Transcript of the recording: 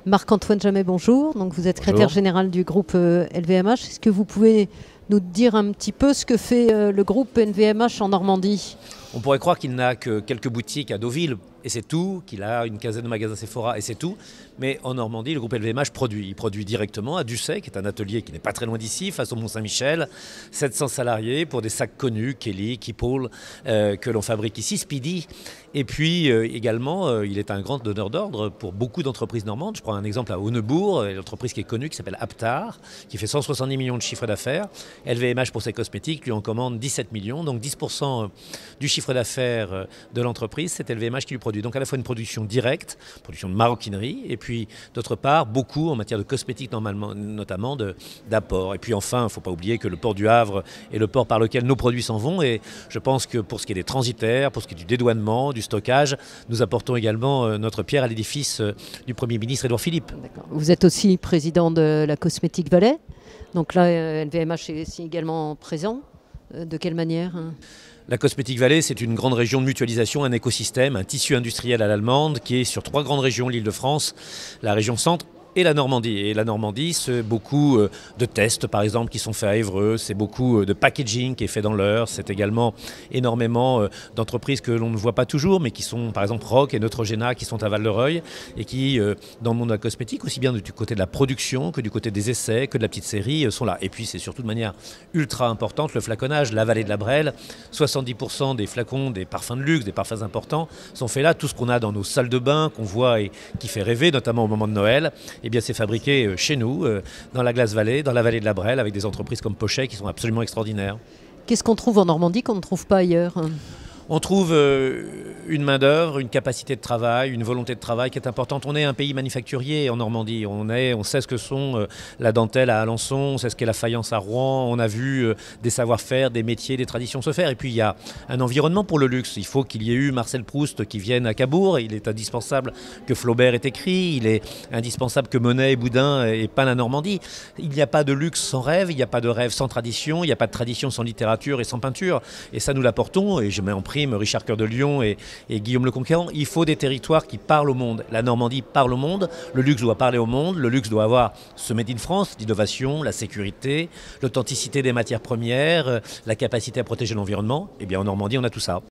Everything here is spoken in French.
Marc-Antoine Jamet, bonjour. Donc, vous êtes secrétaire Bonjour. général du groupe LVMH. Est-ce que vous pouvez nous dire un petit peu ce que fait le groupe LVMH en Normandie? On pourrait croire qu'il n'a que quelques boutiques à Deauville et c'est tout, qu'il a une quinzaine de magasins Sephora et c'est tout. Mais en Normandie, le groupe LVMH produit. Il produit directement à Ducey, qui est un atelier qui n'est pas très loin d'ici, face au Mont-Saint-Michel. 700 salariés pour des sacs connus, Kelly, Keepall, que l'on fabrique ici, Speedy. Et puis également, il est un grand donneur d'ordre pour beaucoup d'entreprises normandes. Je prends un exemple à Haunebourg, une entreprise qui est connue, qui s'appelle Aptar, qui fait 170 millions de chiffre d'affaires. LVMH, pour ses cosmétiques, lui en commande 17 millions. Donc 10% du chiffre d'affaires de l'entreprise, c'est LVMH qui lui produit. Donc à la fois une production directe, production de maroquinerie, et puis d'autre part, beaucoup en matière de cosmétiques notamment d'apport. Et puis enfin, il ne faut pas oublier que le port du Havre est le port par lequel nos produits s'en vont. Et je pense que pour ce qui est des transitaires, pour ce qui est du dédouanement, du stockage, nous apportons également notre pierre à l'édifice du Premier ministre Édouard Philippe. Vous êtes aussi président de la Cosmétique Valais. Donc là, LVMH est aussi également présent. De quelle manière? La Cosmétique Vallée, c'est une grande région de mutualisation, un écosystème, un tissu industriel à l'allemande qui est sur 3 grandes régions, l'Île-de-France, la région centre et la Normandie. Et la Normandie, c'est beaucoup de tests, par exemple, qui sont faits à Évreux, c'est beaucoup de packaging qui est fait dans l'Eure, c'est également énormément d'entreprises que l'on ne voit pas toujours, mais qui sont, par exemple, Rock et Neutrogena, qui sont à Val-de-Reuil, et qui, dans le monde de la cosmétique, aussi bien du côté de la production que du côté des essais, que de la petite série, sont là. Et puis, c'est surtout de manière ultra importante, le flaconnage, la vallée de la Brelle, 70% des flacons, des parfums de luxe, des parfums importants, sont faits là. Tout ce qu'on a dans nos salles de bain, qu'on voit et qui fait rêver, notamment au moment de Noël, eh bien, c'est fabriqué chez nous, dans la Glace Vallée, dans la vallée de la Brelle, avec des entreprises comme Pochet qui sont absolument extraordinaires. Qu'est-ce qu'on trouve en Normandie qu'on ne trouve pas ailleurs? On trouve une main-d'œuvre, une capacité de travail, une volonté de travail qui est importante. On est un pays manufacturier en Normandie. On sait ce que sont la dentelle à Alençon, on sait ce qu'est la faïence à Rouen. On a vu des savoir-faire, des métiers, des traditions se faire. Et puis il y a un environnement pour le luxe. Il faut qu'il y ait eu Marcel Proust qui vienne à Cabourg. Il est indispensable que Flaubert ait écrit. Il est indispensable que Monet et Boudin aient peint la Normandie. Il n'y a pas de luxe sans rêve. Il n'y a pas de rêve sans tradition. Il n'y a pas de tradition sans littérature et sans peinture. Et ça, nous l'apportons. Et je mets en prime Richard Cœur de Lion et Guillaume le Conquérant. Il faut des territoires qui parlent au monde. La Normandie parle au monde, le luxe doit parler au monde, le luxe doit avoir ce made in France, l'innovation, la sécurité, l'authenticité des matières premières, la capacité à protéger l'environnement. Et bien en Normandie, on a tout ça.